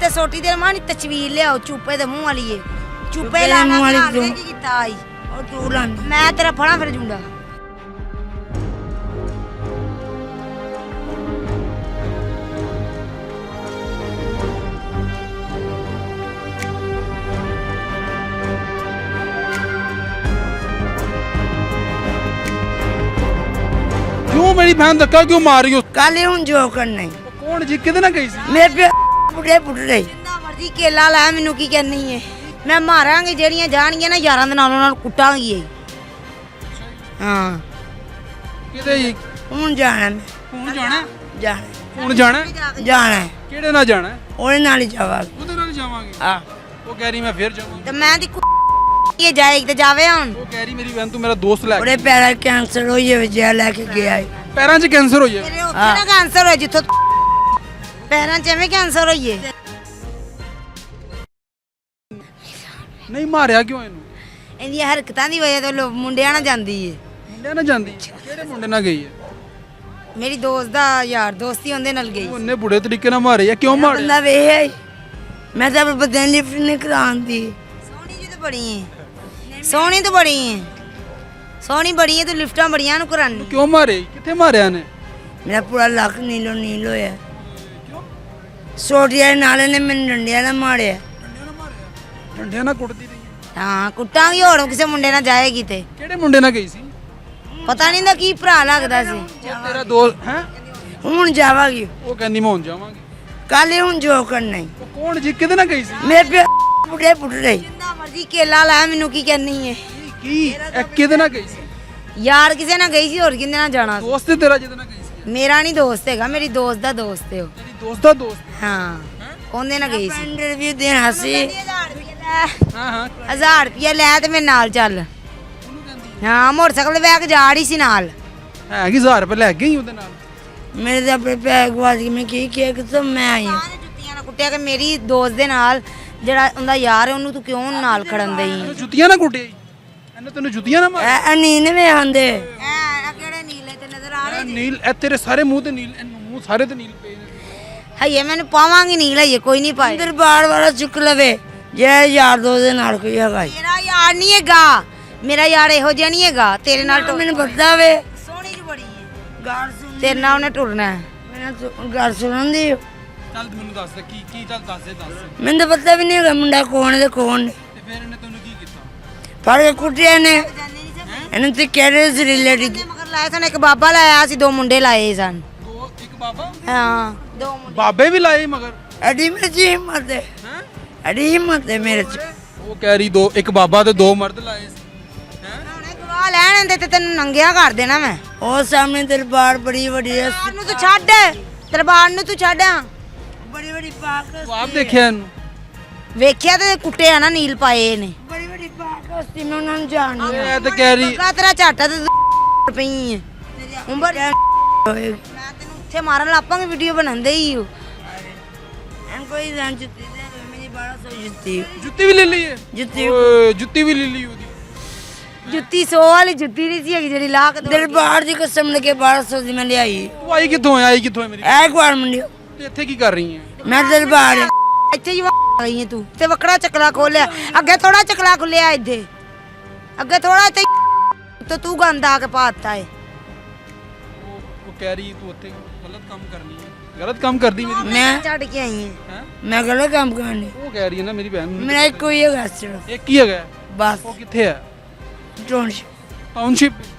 ਤੇ ਸੋਟੀ ਦੇ ਮਾਂ ਦੀ ਤਸਵੀਰ ਲਿਆਓ ਚੂਪੇ ਦੇ ਮੂੰਹ ਵਾਲੀ ਏ ਚੂਪੇ ਲਾ ਮੂੰਹ ਵਾਲੀ ਕੀ ਕੀਤਾ ਆਈ ਉਹ ਤੂੰ ਲਾਂ ਮੈਂ ਤੇਰਾ ਫੜਾ ਫਿਰ ਜੁੰਡਾ क्यों मेरी बहन धक्का क्यों मार रही हो? ਕੱਲ ਹੁਣ ਜੋ ਕਰਨਾ कौन जी किधर ना गई सी? ਮੇਰੇ ਬੁੱਢੇ ਬੁੱਢੇ ਜਿੰਨਾ ਮਰਜ਼ੀ ਕੇਲਾ ਲੈ ਮੈਨੂੰ ਕੀ ਕਰਨੀ ਏ ਮੈਂ ਮਾਰਾਂਗੀ ਜਿਹੜੀਆਂ ਜਾਣਗੀਆਂ ਨਾ ਯਾਰਾਂ ਦੇ ਨਾਲ ਉਹਨਾਂ ਨੂੰ ਕੁੱਟਾਂਗੀ ਏ ਹਾਂ किधर जी? ਹੁਣ ਜਾਣਾ ਮੈਂ कौन जाना? ਜਾਣਾ कौन जाना? ਜਾਣਾ केड़े ना जाना? ਉਹਦੇ ਨਾਲ ਹੀ ਜਾਵਾਂਗੇ उधर ना जावांगे। ਆ वो कह रही मैं फिर जाऊंगा। ਤੇ ਮੈਂ ਦੀ ਇਹ ਜਾਏਗੀ ਤੇ ਜਾਵੇ ਹੁਣ वो कह रही मेरी बहन तू मेरा दोस्त ला। ਉਹਦੇ ਪੈਰਾਂ ਕੈਂਸਰ ਹੋਈ ਹੈ ਵਜਿਆ ਲੈ ਕੇ ਗਿਆ ਏ पैरों 'ਚ कैंसर हो जाए। ਤੇਰੇ ਉੱਥੇ ਨਾ ਕੈਂਸਰ ਹੋਇਆ ਜਿੱਥੋਂ ਪੈਰਾਂ 'ਚ ਐਵੇਂ ਕੈਂਸਰ ਹੋਈਏ नहीं मारिया क्यों इनू? ਇਹਦੀਆਂ ਹਰਕਤਾਂ ਦੀ ਵਜ੍ਹਾ ਤੋਂ ਮੁੰਡਿਆਂ ਨਾਲ ਜਾਂਦੀ ਏ मुंडे ना जांदी। केड़े मुंडे ना गई है? ਮੇਰੀ ਦੋਸਤ ਦਾ ਯਾਰ ਦੋਸਤੀ ਉਹਦੇ ਨਾਲ ਗਈ ਉਹਨੇ ਬੁੜੇ ਤਰੀਕੇ ਨਾਲ ਮਾਰੇ ਆ ਕਿਉਂ ਮਾਰੇ? ਬੰਦਾ ਵੇਖ ਮੈਂ ਤਾਂ ਬਦਨ ਲਿਫਟ ਨਹੀਂ ਕਰਾਉਂਦੀ ਸੋਹਣੀ ਜੀ ਤਾਂ ਬੜੀ ਏ ਸੋਹਣੀ ਤਾਂ ਬੜੀ ਏ ਸੋਹਣੀ ਬੜੀ ਏ ਤੂੰ ਲਿਫਟਾਂ ਬੜੀਆਂ ਨੂੰ ਕਰਾਨੀ ਕਿਉਂ ਮਾਰੇ? ਕਿੱਥੇ ਮਾਰਿਆ ਨੇ? ਮੇਰਾ ਪੂਰਾ ਲੱਕ ਨੀਲੋ ਨੀਲ ਹੋਇਆ ਸੋਟੀਆਂ ਨਾਲੇ ਨੇ ਮੈਨੂੰ ਡੰਡਿਆਂ ਨਾਲ ਮਾਰਿਆ ਡੰਡਿਆਂ ਨਾਲ ਕੁੱਟਦੀ ਰਹੀ ਹੈ। ਹਾਂ ਕੁੱਟਾਂਗੀ ਹੋਰ ਕਿਸੇ ਮੁੰਡੇ ਨਾਲ ਜਾਏਗੀ ਤੇ ਕਿਹੜੇ ਮੁੰਡੇ ਨਾਲ ਗਈ ਸੀ? ਪਤਾ ਨਹੀਂ ਦਾ ਕੀ ਭਰਾ ਲੱਗਦਾ ਸੀ ਉਹ ਤੇਰਾ ਦੋਸਤ ਹੈ? ਹੁਣ ਜਾਵਾਂਗੀ ਉਹ ਕਹਿੰਦੀ ਮੈਂ ਹੁਣ ਜਾਵਾਂਗੀ। ਕੱਲ ਹੁਣ ਜੋ ਕਰਨਾ ਈ ਉਹ ਕੌਣ ਜੀ ਕਿਹਦੇ ਨਾਲ ਗਈ ਸੀ? ਮੇਰੇ ਬੁੱਢੇ ਬੁੱਢੇ ਜਿੰਨਾ ਮਰਜ਼ੀ ਕੇਲਾ ਲੈ ਮੈਨੂੰ ਕੀ ਕਰਨੀ ਏ ਕੀ ਇਹ ਕਿਹਦੇ ਨਾਲ ਗਈ ਸੀ? ਯਾਰ ਕਿਸੇ ਨਾਲ ਗਈ ਸੀ ਹੋਰ ਕਿਹਦੇ ਨਾਲ ਜਾਣਾ ਸੀ? ਦੋਸਤ ਤੇਰਾ ਜਿਹਦੇ ਨਾਲ ਗਈ ਸੀ? ਮੇਰਾ ਨਹੀਂ ਦੋਸਤ ਹੈਗਾ ਮੇਰੀ ਦੋਸਤ ਦਾ ਦੋਸਤ ਹੈ ਉਹ ਤੇਰੀ ਦੋਸਤ ਦਾ ਦੋਸਤ? ਹਾਂ ਉਹਦੇ ਨਾਲ ਗਈ ਸੀ ਇੰਟਰਵਿਊ ਦੇਣਾ ਸੀ ਹਾਂ ਹਾਂ 1000 ਰੁਪਏ ਲੈ ਤੇ ਮੇਰੇ ਨਾਲ ਚੱਲ ਹਾਂ ਮੋਟਰਸਾਈਕਲ ਬੈਗ ਜਾ ਰਹੀ ਸੀ ਨਾਲ ਹੈ ਕਿ 1000 ਰੁਪਏ ਲੈ ਗਈ ਉਹਦੇ ਨਾਲ? ਮੇਰੇ ਤਾਂ ਆਪਣੇ ਬੈਗ ਵਾਜ ਕੇ ਮੈਂ ਕੀ ਕਿਹਾ ਕਿ ਤੂੰ ਮੈਂ ਆਈ ਹਾਂ ਜੁੱਤੀਆਂ ਨਾਲ ਕੁੱਟਿਆ ਕਿ ਮੇਰੀ ਦੋਸਤ ਦੇ ਨਾਲ ਜਿਹੜਾ ਉਹਦਾ ਯਾਰ ਹੈ ਉਹਨੂੰ ਤੂੰ ਕਿਉਂ ਨਾਲ ਖੜਨ ਦੇਈ ਇਹਨੂੰ ਜੁੱਤੀਆਂ ਨਾ ਕੁੱਟੇ ਇਹਨੇ ਤੈਨੂੰ ਜੁੱਤੀਆਂ ਨਾ ਮਾਰ? ਐ ਨੀਂਦ ਵੇ ਆਂਦੇ ਐ ਕਿਹੜੇ ਨੀਲੇ ਤੇ ਨਜ਼ਰ ਆ ਰਹੇ ਨੀਲ ਇਹ ਤੇਰੇ ਸਾਰੇ ਮੂੰਹ ਤੇ ਨੀਲ ਮੂੰਹ ਸਾਰੇ ਤੇ ਨੀਲ ਪਏ ਨੇ। ਹਈਏ ਮੈਨੂੰ ਪਾਵਾਂਗੀ ਨੀਲ ਹਈਏ ਕੋਈ ਨਹੀਂ ਪਾਏ ਦਰਬਾਰ ਵਾਲਾ ਚੁੱਕ ਲਵੇ ਜੇ ਯਾਰ ਦੋਸਤ ਦੇ ਨਾਲ ਕੋਈ ਹੈਗਾ ਮੇਰਾ ਯਾਰ ਨਹੀਂ ਹੈਗਾ ਮੇਰਾ ਯਾਰ ਇਹੋ ਜਿਹਾ ਨਹੀਂ ਹੈਗਾ ਤੇਰੇ ਨਾਲ ਮੈਨੂੰ ਪਤਾ ਵੇ ਸੋਹਣੀ ਜਿਹੀ ਬੜੀ ਹੈ ਗਾਲ ਸੁਣ ਤੇਰੇ ਨਾਲ ਉਹਨੇ ਟੁਰਨਾ ਮੈਨੂੰ ਗਾਲ ਸੁਣਨ ਦੀ ਚੱਲ ਤੂੰ ਮੈਨੂੰ ਦੱਸ ਦੇ ਕੀ ਚੱਲ ਦੱਸ ਦੇ ਦੱਸ। ਮੈਨੂੰ ਤਾਂ ਪਤਾ ਵੀ ਨਹੀਂ ਹੈਗਾ ਮੁੰਡਾ ਕੌਣ ਤੇ ਕੌਣ ਨਹੀਂ ਤੇ ਫਿਰ ਇਹਨੇ ਤੈਨੂੰ ਕੀ ਕੀਤਾ? ਫੜ ਕੇ ਕੁੱਟਿਆ ਨੇ ਇਹਨੂੰ ਤੇ ਕਿਹੜੇ ਜ਼ਰੀਲੇ ਦੀ ਮਗਰ ਲਾਇਆ ਸਨ ਇੱਕ ਬਾਬਾ ਲਾਇਆ ਸੀ ਦੋ ਮੁੰਡੇ ਲਾਏ ਸਨ ਇੱਕ ਬਾਬਾ? ਹਾਂ ਦੋ ਮੁੰਡੇ ਬਾਬੇ ਵੀ ਲਾਏ ਮਗਰ? ਐਡੀ ਮੇਰੀ ਹਿੰਮਤ ਹੈ ਹੈ ਐਡੀ ਹਿੰਮਤ ਹੈ ਮੇਰੇ ਚ ਉਹ ਕਹਿ ਰਹੀ ਦੋ ਇੱਕ ਬਾਬਾ ਤੇ ਦੋ ਮਰਦ ਲਾਏ ਸੀ। ਉਹਨੇ ਗਵਾਹ ਲੈਣ ਦੇ ਤੇ ਤੈਨੂੰ ਨੰਗਿਆ ਕਰ ਦੇਣਾ ਮੈਂ ਉਹ ਸਾਹਮਣੇ ਦਰਬਾਰ ਬੜੀ ਵੱਡੀ ਹੈ ਨੂੰ ਤੂੰ ਛੱਡ ਦਰਬਾਰ ਨੂੰ ਤੂੰ ਛੱਡ ਬੜੀ ਵੱਡੀ ਪਾਕ ਤੂੰ ਆਪ ਦੇਖਿਆ ਇਹਨੂੰ? ਵੇਖਿਆ ਤੇ ਕੁੱਟੇ ਆ ਨਾ ਨੀਲ ਪਾਏ ਨੇ ਬੜੀ ਵੱਡੀ ਪਾਕ ਹਸਤੀ ਮੈਂ ਉਹਨਾਂ ਨੂੰ ਜਾਣਦੀ ਇਹ ਤਾਂ ਕਹਿ ਰਹੀ ਲੱਗਾ ਤੇਰਾ ਝਾਟਾ ਤੇ ਤੂੰ ਪਈ ਹੈ ਉਮਰ ਮੈਂ ਤੈਨੂੰ ਉੱਥੇ ਮਾਰਨ ਲੱਪਾਂਗੇ ਵੀਡੀਓ ਬਣਾਉਂਦੇ ਹੀ ਹੋ ਐਂ ਕੋਈ ਜਾਣ ਜੁੱਤੀ ਦੇ ਮੇਰੀ 1200 ਜੁੱਤੀ ਜੁੱਤੀ ਵੀ ਲੈ ਲਈ ਹੈ? ਜੁੱਤੀ ਓਏ ਜੁੱਤੀ ਵੀ ਲੈ ਲਈ ਉਹਦੀ। ਜੁੱਤੀ 100 ਵਾਲੀ ਜੁੱਤੀ ਨਹੀਂ ਸੀ ਹੈਗੀ ਜਿਹੜੀ ਲਾ ਕੇ ਦਰਬਾਰ ਦੀ ਕਸਮ ਲੱਗੇ 1200 ਦੀ ਮੈਂ ਲਿਆਈ ਤੂੰ ਆਈ ਕਿੱਥੋਂ ਹੈ? ਆਈ ਕਿੱਥੋਂ ਹੈ ਮੇਰੀ? ਐ ਗਵਾਰ ਮੰਡਿਓ ਤੇ ਇੱਥੇ ਕੀ ਕਰ ਰਹੀ ਹੈ? ਮੈਂ ਦਰਬਾਰ ਇੱਥੇ ਹੀ ਗਈ ਹੈ ਤੂੰ ਤੇ ਵੱਖਰਾ ਚੱਕਲਾ ਖੋਲਿਆ ਅੱਗੇ ਥੋੜਾ ਚੱਕਲਾ ਖੁੱਲਿਆ ਇੱਥੇ ਅੱਗੇ ਥੋੜਾ ਤੇ ਤੂੰ ਗੰਦ ਆ ਕੇ ਪਾਤਾ ਹੈ ਉਹ ਕਹਿ ਰਹੀ ਤੂੰ ਉੱਥੇ ਗਲਤ ਕੰਮ ਕਰਨੀ ਹੈ ਗਲਤ ਕੰਮ ਕਰਦੀ ਮੇਰੀ ਮੈਂ ਛੱਡ ਕੇ ਆਈ ਹਾਂ ਹੈ? ਮੈਂ ਗਲਤ ਕੰਮ ਕਰਨੀ ਉਹ ਕਹਿ ਰਹੀ ਹੈ ਨਾ ਮੇਰੀ ਭੈਣ ਨੂੰ। ਮੇਰਾ ਕੋਈ ਹੈਗਾ ਸਿਰਫ ਇਹ ਕੀ ਹੈਗਾ? ਬਸ ਉਹ ਕਿੱਥੇ ਹੈ? ਟਾਊਨਸ਼ਿਪ?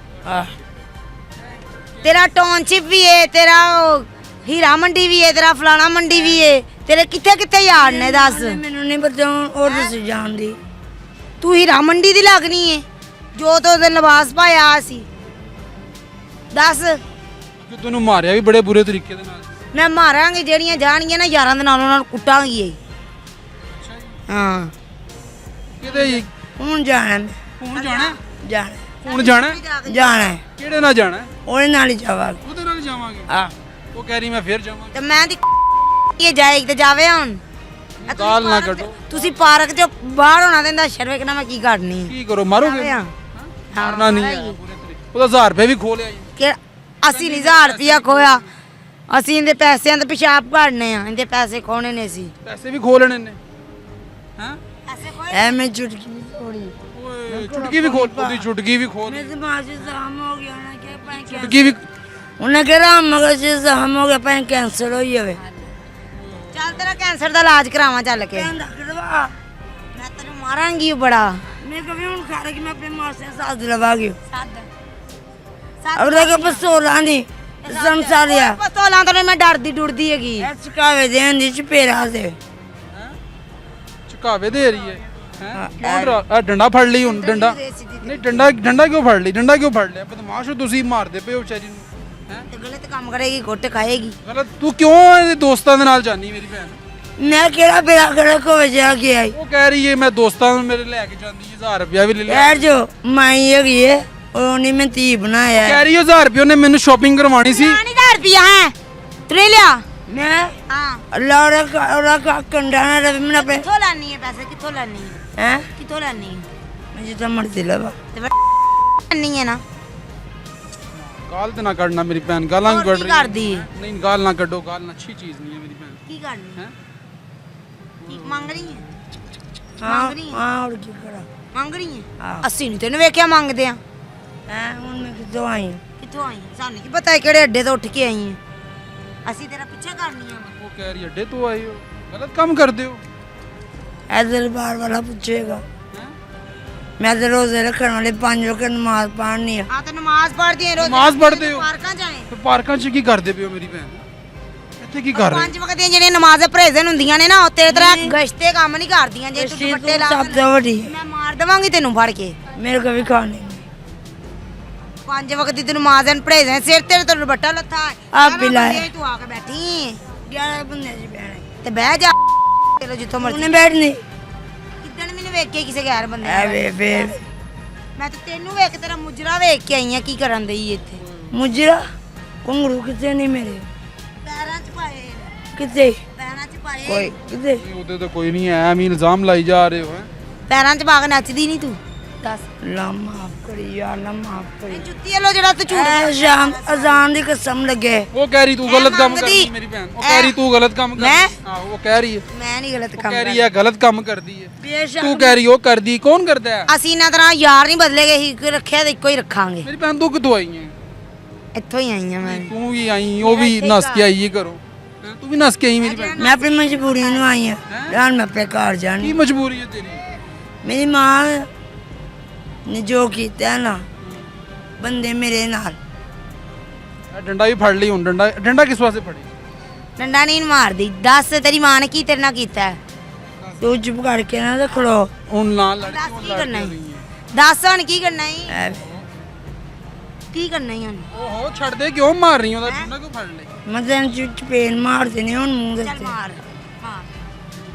ਹਾਂ ਤੇਰਾ ਟਾਊਨਸ਼ਿਪ ਵੀ ਹੈ ਤੇਰਾ ਉਹ ਹੀਰਾ ਮੰਡੀ ਵੀ ਹੈ ਤੇਰਾ ਫਲਾਣਾ ਮੰਡੀ ਵੀ ਹੈ ਤੇਰੇ ਕਿੱਥੇ ਕਿੱਥੇ ਯਾਰ ਨੇ ਦੱਸ ਮੈਨੂੰ ਨਹੀਂ ਪਤਾ ਉਹ ਦੱਸ ਜਾਣਦੀ ਤੂੰ ਹੀਰਾ ਮੰਡੀ ਦੀ ਲੱਗਣੀ ਹੈ ਜੋ ਤੋਂ ਉਹਦੇ ਲਿਬਾਸ ਪਾਇਆ ਸੀ ਦੱਸ ਕਿ ਤੈਨੂੰ ਮਾਰਿਆ ਵੀ ਬੜੇ ਬੁਰੇ ਤਰੀਕੇ ਦੇ ਨਾਲ। ਮੈਂ ਮਾਰਾਂਗੀ ਜਿਹੜੀਆਂ ਜਾਣਗੀਆਂ ਨਾ ਯਾਰਾਂ ਦੇ ਨਾਲ ਉਹਨਾਂ ਨੂੰ ਕੁੱਟਾਂਗੀ ਏ ਹਾਂ ਕਿਤੇ ਜੀ? ਹੁਣ ਜਾਣਾ ਮੈਂ ਹੁਣ ਜਾਣਾ? ਜਾਣਾ ਹੁਣ ਜਾਣਾ? ਜਾਣਾ ਕਿਹੜੇ ਨਾਲ ਜਾਣਾ? ਉਹਦੇ ਨਾਲ ਹੀ ਜਾਵਾਂਗੇ ਉਹਦੇ ਨਾਲ ਜਾਵਾਂਗੇ। ਆ ਉਹ ਕਹਿ ਰਹੀ ਮੈਂ ਫਿਰ ਜਾਵਾਂਗੀ। ਤੇ ਮੈਂ ਦੀ ਇਹ ਜਾਏਗੀ ਤੇ ਜਾਵੇ ਹੁਣ ਗਾਲ ਨਾ ਕੱਢੋ। ਤੁਸੀਂ ਪਾਰਕ 'ਚ ਬਾਹਰ ਹੋਣਾ ਦਿੰਦਾ ਸ਼ਰਵੇਕ ਨਾ ਮੈਂ ਕੀ ਕਰਨੀ ਹੈ ਕੀ ਕਰੋ ਮਾਰੋਗੇ? ਮਾਰਨਾ ਨਹੀਂ ਹੈ ਪੂਰੇ ਤਰੀਕੇ। ਉਹਦਾ 1000 ਰੁਪਏ ਵੀ ਖੋ ਲਿਆ ਜੀ। ਕਿ 80000 ਰੁਪਇਆ ਖੋਇਆ ਅਸੀਂ ਇਹਦੇ ਪੈਸਿਆਂ ਤੇ ਪਿਸ਼ਾਬ ਕਰਨੇ ਆ, ਇਹਦੇ ਪੈਸੇ ਖੋਣੇ ਨੇ ਸੀ। ਪੈਸੇ ਵੀ ਖੋ ਲੈਣੇ ਨੇ ਹੈ ਐ ਮੈਂ ਚੁਟਕੀ ਥੋੜੀ ਓਏ ਚੁਟਕੀ ਵੀ ਖੋਲ, ਉਹਦੀ ਚੁਟਕੀ ਵੀ ਖੋਲ, ਮੇਰੇ ਦਿਮਾਗ 'ਚ ਜ਼ਖਮ ਹੋ ਗਿਆ ਨਾ ਕਿ ਭਾਈ ਚੁਟਕੀ ਵੀ ਉਹਨੇ ਕਿਹਾ ਮਗਰ 'ਚ ਜ਼ਖਮ ਹੋ ਗਿਆ, ਭਾਈ ਕੈਂਸਰ ਹੋਈ ਜਾਵੇ। ਚੱਲ ਤੇਰਾ ਕੈਂਸਰ ਦਾ ਇਲਾਜ ਕਰਾਵਾਂ ਚੱਲ ਕੇ। ਮੈਂ ਤੈਨੂੰ ਮਾਰਾਂਗੀ ਬੜਾ। ਮੈਂ ਕभी ਹੁਣ ਖਾ ਕਿ ਮੈਂ ਆਪਣੇ ਮਾਂ ਸੇ ਸਾਥ ਲਵਾਗੀ ਔਰ ਕਿ ਪਸੋਲਾ ਨਹੀਂ ਸੰਸਾਰਿਆ ਪਸੋਲਾ ਤਾਂ ਮੈਂ ਡਰਦੀ ਡੁਰਦੀ ਹੈਗੀ। ਚਕਾਵੇ ਦੇ ਹੁੰਦੀ ਚਪੇਰਾ ਤੇ ਝੁਕਾਵੇ ਦੇ ਰਹੀ ਹੈ ਆ ਡੰਡਾ ਫੜ ਲਈ ਹੁਣ, ਡੰਡਾ ਨਹੀਂ, ਡੰਡਾ ਕਿਉਂ ਫੜ ਲਈ, ਡੰਡਾ ਕਿਉਂ ਫੜ ਲਿਆ? ਬਦਮਾਸ਼ ਹੋ ਤੁਸੀਂ, ਮਾਰਦੇ ਪਏ ਹੋ ਵਿਚਾਰੀ ਨੂੰ ਹੈ। ਤੇ ਗਲਤ ਕੰਮ ਕਰੇਗੀ, ਗੁੱਟ ਖਾਏਗੀ। ਗਲਤ ਤੂੰ ਕਿਉਂ ਇਹਦੇ ਦੋਸਤਾਂ ਦੇ ਨਾਲ ਜਾਨੀ ਮੇਰੀ ਭੈਣ? ਮੈਂ ਕਿਹੜਾ ਬੇੜਾ ਗਲਤ ਹੋ ਜਾ ਕੇ ਆਈ। ਉਹ ਕਹਿ ਰਹੀ ਹੈ ਮੈਂ ਦੋਸਤਾਂ ਨੂੰ ਮੇਰੇ ਲੈ ਕੇ ਜਾਂਦੀ 1000 ਰੁਪਇਆ ਵੀ ਲੈ ਲਿਆ। ਯਾਰ ਜੋ ਮਾਈ ਹੈਗੀ ਏ ਉਹ ਨਹੀਂ ਮੈਂ ਧੀ ਬਣਾਇਆ। ਕਹਿ ਰਹੀ 1000 ਰੁਪਏ ਉਹਨੇ ਮੈਨੂੰ ਸ਼ਾਪਿੰਗ ਕਰਵਾਉਣੀ ਸੀ। 1000 ਰੁਪਇਆ ਹੈ ਤੂੰ ਲਿਆ। ਮੈਂ ਹਾਂ ਲੋੜਾ ਕੰਡਾ ਨਾ ਰਵੀ ਮੈਂ ਆਪਣੇ ਕਿੱਥੋਂ ਲਾਨੀ ਹੈ ਪੈਸੇ, ਕਿੱਥੋਂ ਲਾਨੀ ਹੈ ਕਿੱਥੋਂ ਲਾਨੀ ਹੈ? ਮੈਂ ਜਿੱਦਾਂ ਮਰਜ਼ੀ ਲਵਾ ਤੇ ਲਾਨੀ ਹੈ ਨਾ। ਗਾਲ ਤੇ ਨਾ ਕੱਢਣਾ ਮੇਰੀ ਭੈਣ, ਗਾਲਾਂ ਕਿਉਂ ਕੱਢ ਰਹੀ ਹੈ? ਕਰਦੀ ਹੈ ਨਹੀਂ ਗਾਲ ਨਾ ਕੱਢੋ, ਗਾਲ ਨਾ ਅੱਛੀ ਚੀਜ਼ ਨਹੀਂ ਹੈ ਮੇਰੀ ਭੈਣ। ਕੀ ਕਰਨੀ ਹੈ ਕੀ ਮੰਗ ਰਹੀ ਹੈ? ਮੰਗ ਰਹੀ ਹੈ? ਹਾਂ ਹੋਰ ਕੀ ਕਰਾਂ। ਮੰਗ ਰਹੀ ਹੈ? ਅਸੀਂ ਨਹੀਂ ਤੈਨੂੰ ਵੇਖਿਆ ਮੰਗਦੇ ਆ। ਹੁਣ ਮੈਂ ਕਿੱਥੋਂ ਆਈ ਹਾਂ? ਕਿੱਥੋਂ ਆਈ ਹੈ? ਸਾਨੂੰ ਕੀ ਪਤਾ ਕਿਹੜੇ ਅੱਡੇ ਤੋਂ ਉੱਠ ਕੇ ਆਈ ਹੈ। ਅਸੀਂ ਤੇਰਾ ਪਿੱਛਾ ਕਰਨੀ ਆ। ਉਹ ਕਹਿ ਰਹੀ ਅੱਡੇ ਤੋਂ ਆਏ ਹੋ, ਗਲਤ ਕੰਮ ਕਰਦੇ ਹੋ। ਇਧਰ ਬਾਰ ਵਾਲਾ ਪੁੱਛੇਗਾ। ਮੈਂ ਤਾਂ ਰੋਜ਼ੇ ਰੱਖਣ ਵਾਲੇ 5 ਵਕਤ ਨਮਾਜ਼ ਪੜ੍ਹਨੀ ਆ। ਆ ਤਾਂ ਨਮਾਜ਼ ਪੜ੍ਹਦੀ ਹੈ ਰੋਜ਼। ਨਮਾਜ਼ ਪੜ੍ਹਦੇ ਹੋ? ਪਾਰਕਾਂ ਜਾਏ। ਫਿਰ ਪਾਰਕਾਂ 'ਚ ਕੀ ਕਰਦੇ ਪਏ ਹੋ ਮੇਰੀ ਭੈਣ? ਇੱਥੇ ਕੀ ਕਰ ਰਹੇ 5 ਵਕਤ ਦੀਆਂ ਜਿਹੜੀਆਂ ਨਮਾਜ਼ਾਂ ਪਰਹੇਜ਼ਨ ਹੁੰਦੀਆਂ ਨੇ ਨਾ, ਉਹ ਤੇਰੇ ਤਰ੍ਹਾਂ ਗਸ਼ਤੇ ਕੰਮ ਨਹੀਂ ਕਰਦੀਆਂ। ਜੇ ਤੂੰ ਦੁਪੱਟੇ ਲਾ ਸਭ ਤੋਂ ਵੱਡੀ ਮੈਂ ਮਾਰ ਦੇਵਾਂਗੀ ਤੈਨੂੰ ਫੜ ਕੇ। ਮੇਰੇ ਕੋ ਵੀ ਖਾਣੇ 5 ਵਕਤ ਦੀ ਤੈਨੂੰ ਨਮਾਜ਼ ਐਨ ਪਰਹੇਜ਼ਨ, ਸਿਰ ਤੇਰੇ ਤੋਂ ਦੁਪੱਟਾ ਲੱਥਾ ਆਪ ਵੀ ਲਾਇਆ। ਤੂੰ ਆ ਕੇ ਬੈਠੀ 11 ਬੰਦੇ ਜੀ ਬਹਿਣੇ ਤੇ ਬਹਿ ਜਾ ਚਲੋ ਜਿੱਥੋਂ ਉਹਨੇ ਮਰਜ਼ੀ। ਬੈਠਣੀ ਕਿੱਦਣ ਮੈਨੂੰ ਵੇਖ ਕੇ ਕਿਸੇ ਗੈਰ ਬੰਦੇ ਐ ਨੇ ਵੇ ਫੇਰ ਮੈਂ ਤਾਂ ਤੈਨੂੰ ਵੇਖ ਕੇ ਤੇਰਾ ਮੁਜਰਾ ਵੇਖ ਕੇ ਆਈ ਆ। ਕੀ ਕਰਨ ਦਈ ਇੱਥੇ? ਮੁਜਰਾ ਘੁੰਗਰੂ ਕਿਤੇ ਨਹੀਂ ਮੇਰੇ ਪੈਰਾਂ 'ਚ ਪਾਏ, ਕਿਤੇ ਪੈਰਾਂ 'ਚ ਪਾਏ। ਕੋਈ ਕਿਤੇ ਨਹੀਂ ਉਹਦੇ ਤਾਂ ਕੋਈ ਨਹੀਂ ਹੈ, ਐਵੇਂ ਇਲਜ਼ਾਮ ਲਾਈ ਜਾ ਰਹੇ ਹੋ ਹੈ। ਪੈਰਾਂ 'ਚ ਪਾ ਕੇ ਨੱਚਦੀ ਨਹੀਂ ਤੂੰ? ਦੱਸ ਲਾ ਮਾਫ ਕਰੀ ਯਾਰ, ਲਾ ਮਾਫ ਕਰੀ। ਇਹ ਜੁੱਤੀ ਵਾਲੋ ਜਿਹੜਾ ਤੂੰ ਝੂਠ ਐ ਸ਼ਾਮ ਅਜ਼ਾਨ ਦੀ ਕਸਮ ਲੱਗੇ। ਉਹ ਕਹਿ ਰਹੀ ਤੂੰ ਗਲਤ ਕੰਮ ਮੰਗਦੀ। ਕਰਦੀ ਮੇਰੀ ਭੈਣ। ਉਹ ਕਹਿ ਰਹੀ ਤੂੰ ਗਲਤ ਕੰਮ ਕਰਦੀ। ਮੈਂ? ਹਾਂ ਉਹ ਕਹਿ ਰਹੀ ਹੈ, ਮੈਂ ਨਹੀਂ ਗਲਤ ਉਹ ਕੰਮ ਕਹਿ ਰਹੀ ਹੈ ਗਲਤ ਕੰਮ ਕਰਦੀ ਹੈ। ਬੇਸ਼ੱਕ ਤੂੰ ਕਹਿ ਰਹੀ ਉਹ ਕਰਦੀ, ਕੌਣ ਕਰਦਾ ਹੈ? ਅਸੀਂ ਇਹਨਾਂ ਤਰ੍ਹਾਂ ਯਾਰ ਨਹੀਂ ਬਦਲੇ ਗਏ ਹੀ ਰੱਖਿਆ ਤੇ ਇੱਕੋ ਹੀ ਰੱਖਾਂਗੇ। ਮੇਰੀ ਭੈਣ ਤੂੰ ਕਿੱਥੋਂ ਆਈ ਹੈ? ਇੱਥੋਂ ਹੀ ਆਈ ਆ ਮੈਂ। ਤੂੰ ਵੀ ਆਈ, ਉਹ ਵੀ ਨਸ ਕੇ ਆਈ ਹੈ ਘਰੋਂ। ਹੈਂ, ਤੂੰ ਵੀ ਨਸ ਕੇ ਆਈ ਮੇਰੀ ਭੈਣ। ਮੈਂ ਆਪਣੀ ਮਜਬੂਰੀ ਨੂੰ ਆਈ ਆ ਯਾਰ, ਮੈਂ ਆਪਣੇ ਘਰ ਕੀ ਜਾਣੀ। ਮਜਬੂਰੀ ਹੈ ਤੇਰੀ? ਮੇਰੀ ਮਾਂ ਨੇ ਜੋ ਕੀਤਾ ਨਾ ਬੰਦੇ ਮੇਰੇ ਨਾਲ। ਇਹ ਡੰਡਾ ਵੀ ਫੜ ਲਈ ਹੁਣ। ਡੰਡਾ ਕਿਸ ਵਾਸਤੇ ਫੜੀ? ਡੰਡਾ ਨਹੀਂ ਮਾਰਦੀ। ਦੱਸ ਤੇਰੀ ਮਾਂ ਨੇ ਕੀ ਤੇਰੇ ਨਾਲ ਕੀਤਾ ਹੈ? ਤੂੰ ਚੁੱਪ ਕਰਕੇ ਨਾ ਤੇ ਖਲੋ। ਹੁਣ ਨਾਲ ਲੜ ਦੱਸ ਕੇ ਕੀ ਲੜ ਕਰਨਾ ਕੇ ਹੈ? ਰਹੀ ਹੈ। ਦੱਸ ਹੁਣ ਕੀ ਕਰਨਾ ਹੈ? ਐ ਕੀ ਕਰਨਾ ਹੈ ਹੁਣ? ਓਹੋ ਛੱਡ ਦੇ, ਕਿਉਂ ਮਾਰ ਰਹੀ ਉਹਦਾ ਡੰਡਾ ਕਿਉਂ ਫੜ ਲਈ? ਮੈਂ ਤੈਨੂੰ ਚਪੇਨ ਮਾਰ ਦੇਣੀ ਹੁਣ ਮੂੰਹ ਦੇ ਚੱਲ ਉੱਤੇ। ਮਾਰ ਮਾਰ।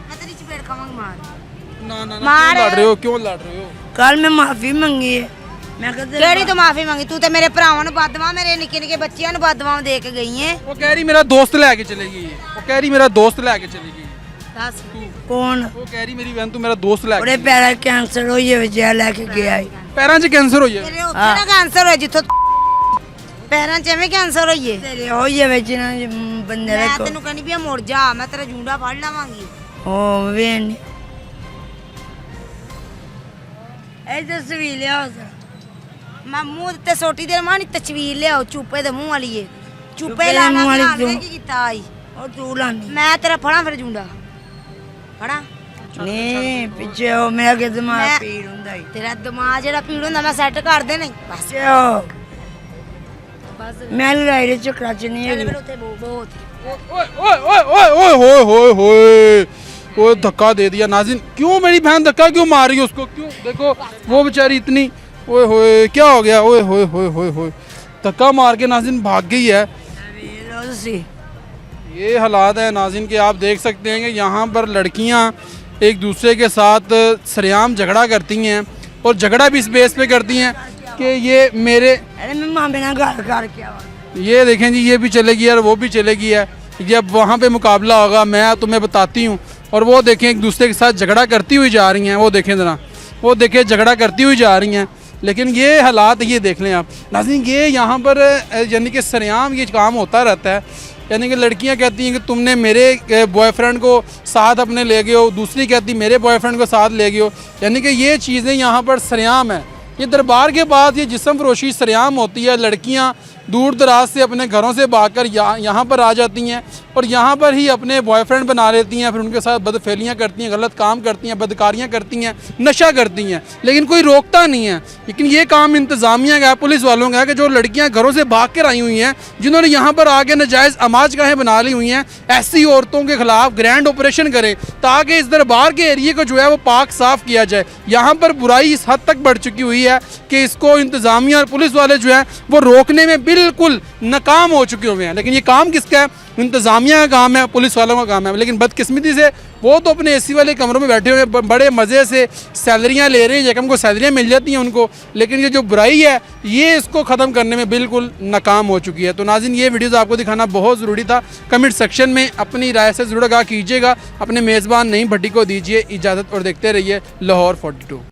ਮੈਂ ਤੇਰੀ ਚਪੇੜ ਖਾਵਾਂਗੀ। ਮਾਰ ਨਾ ਨਾ ਨਾ, ਮਾਰ। ਕਿਉਂ ਲੜ ਰਹੇ ਹੋ, ਕਿਉਂ ਲੜ ਰਹੇ ਹੋ? ਕੱਲ ਮੈਂ ਮਾਫੀ ਮੰਗੀ ਹੈ। ਮੈਂ ਕਹਿੰਦਾ ਕਿਹੜੀ ਤੂੰ ਮਾਫੀ ਮੰਗੀ? ਤੂੰ ਤੇ ਮੇਰੇ ਭਰਾਵਾਂ ਨੂੰ ਬਦਵਾ, ਮੇਰੇ ਨਿੱਕੇ ਨਿੱਕੇ ਬੱਚਿਆਂ ਨੂੰ ਬਦਵਾ ਦੇ ਕੇ ਗਈ ਏ। ਉਹ ਕਹਿ ਰਹੀ ਮੇਰਾ ਦੋਸਤ ਲੈ ਕੇ ਚਲੀ ਗਈ ਹੈ। ਉਹ ਕਹਿ ਰਹੀ ਮੇਰਾ ਦੋਸਤ ਲੈ ਕੇ ਚਲੀ ਗਈ ਹੈ। ਦੱਸ ਕੌਣ? ਉਹ ਕਹਿ ਰਹੀ ਮੇਰੀ ਬਹਿਨ ਤੂੰ ਮੇਰਾ ਦੋਸਤ ਲੈ ਉਹਦੇ ਕੇ। ਪੈਰਾਂ ਕੈਂਸਰ ਹੋਈ ਹੈ, ਵਜਿਆ ਲੈ ਕੇ ਗਿਆ ਈ। ਪੈਰਾਂ 'ਚ ਕੈਂਸਰ ਹੋਈ ਹੈ। ਤੇਰੇ ਉੱਥੇ ਨਾ ਕੈਂਸਰ ਹੋਇਆ ਜਿੱਥੋਂ ਪੈਰਾਂ 'ਚ ਐਵੇਂ ਕੈਂਸਰ ਹੋਈਏ। ਤੇਰੇ ਹੋਈ ਹੈ ਵਿੱਚ ਨਾ ਬੰਦੇ ਮੈਂ ਦੇ ਤੈਨੂੰ ਕਹਿੰਦੀ ਵੀ ਆ ਮੁੜ ਜਾ, ਮੈਂ ਤੇਰਾ ਜੂੰਡਾ ਫੜ ਲਵਾਂਗੀ। ਉਹ ਵੇਨ ਇਹ ਤਸਵੀਰ ਲਿਆ ਮੈਂ ਮੂੰਹ ਤੇ ਸੋਟੀ ਦੇ ਮਾਂ ਨੀ ਤਸਵੀਰ ਲਿਆਓ ਚੂਪੇ ਦੇ ਮੂੰਹ ਵਾਲੀ ਏ। ਚੂਪੇ ਚੂਪੇ ਦੇ ਲਾਣਾ ਮੂੰਹ ਵਾਲੀ ਨਾਲ ਤੂੰ। ਕੀ ਕੀਤਾ ਆਈ? ਉਹ ਤੂੰ ਲਾਨੀ ਮੈਂ ਤੇਰਾ ਫੜਾਂ ਫਿਰ ਜੂੰਡਾ ਫੜਾਂ। ਨਹੀਂ ਪਿੱਛੇ ਉਹ ਮੇਰਾ ਕਿ ਦਿਮਾਗ ਮੈਂ- ਪੀੜ ਹੁੰਦਾ ਈ। ਤੇਰਾ ਦਿਮਾਗ ਜਿਹੜਾ ਪੀੜ ਹੁੰਦਾ ਮੈਂ ਸੈੱਟ ਕਰ ਦੇ ਨਹੀਂ ਬਸ ਪਿੱਛੇ ਉਹ ਬਸ ਮੈਂ ਲੜਾਈ ਦੇ ਚੱਕਰਾਂ ਚ ਨਹੀਂ ਚੱਲ ਹੈਗੀ। ਫਿਰ ਉੱਥੇ ਬਹੁਤ ਓਏ ਓਏ ਓਏ ਓਏ ਓਏ होए होए होए ओए धक्का दे दिया नाज़िन। क्यों मेरी बहन धक्का क्यों मार रही है उसको? क्यों? देखो वो बेचारी इतनी ओए होए क्या हो गया? ओए होए होए होए होए धक्का मार के नाज़िन भाग गई है। ਵੇਖ ਲਓ ਤੁਸੀਂ। ये हालात है नाज़िन के, आप देख सकते हैं कि यहाँ पर लड़कियाँ एक दूसरे के साथ सरेआम झगड़ा करती हैं और झगड़ा भी इस बेस पे करती हैं कि ये मेरे अरे मैं मामे ਨਾਲ ਗੱਲ ਕਰਕੇ ਆਵਾਂ। ये देखें जी, ये भी चलेगी और वो भी चलेगी है। जब वहाँ पे मुकाबला होगा मैं तुम्हें बताती हूँ। और वो देखें एक दूसरे के साथ झगड़ा करती हुई जा रही हैं। वो देखें ज़रा, वो देखें झगड़ा करती हुई जा रही हैं। लेकिन ये हालात ये देख लें आप नाज़रीन, ये यहाँ पर यानी कि सरेआम ये काम होता रहता है यानी कि लड़कियां कहती हैं कि तुमने मेरे बॉयफ्रेंड को साथ अपने ले गए हो, दूसरी कहती मेरे बॉयफ्रेंड को साथ ले गए हो। यानी कि ये चीज़ें यहाँ पर सरेआम है। ये दरबार के बाद ये जिस्म फरोशी सरेआम होती है। लड़कियाँ दूर दराज से अपने घरों से भागकर यहाँ पर आ जाती हैं और यहाँ पर ही अपने बॉयफ्रेंड बना लेती हैं, फिर उनके साथ बदफेलियाँ करती हैं, गलत काम करती हैं, बदकारियाँ करती हैं, नशा करती हैं, लेकिन कोई रोकता नहीं है। लेकिन ये काम इंतज़ामिया का है, पुलिस वालों का है कि जो लड़कियाँ घरों से भाग कर आई हुई हैं, जिन्होंने यहाँ पर आके नाजायज़ अमाजगाहें बना ली हुई हैं, ऐसी औरतों के खिलाफ ग्रैंड ऑपरेशन करें ताकि इस दरबार के एरिए को जो है वो पाक साफ़ किया जाए। यहाँ पर बुराई इस हद तक बढ़ चुकी हुई है कि इसको इंतज़ामिया और पुलिस वाले जो है वो रोकने में बिल्कुल नाकाम हो चुके हुए हैं। लेकिन ये काम किसका है? इंतज़ामिया का काम है, पुलिस वालों का काम है। लेकिन बदकिस्मती से वो तो अपने एसी वाले कमरों में बैठे हुए बड़े मज़े से सैलरियाँ ले रहे हैं, यकम को सैलरियाँ मिल जाती हैं उनको, लेकिन ये जो बुराई है ये इसको ख़त्म करने में बिल्कुल नाकाम हो चुकी है। तो नाज़रीन, ये वीडियोज़ आपको दिखाना बहुत ज़रूरी था। कमेंट सेक्शन में अपनी राय से ज़रूर आगाह कीजिएगा। अपने मेज़बान नईम भट्टी को दीजिए इजाज़त और देखते रहिए लाहौर 42।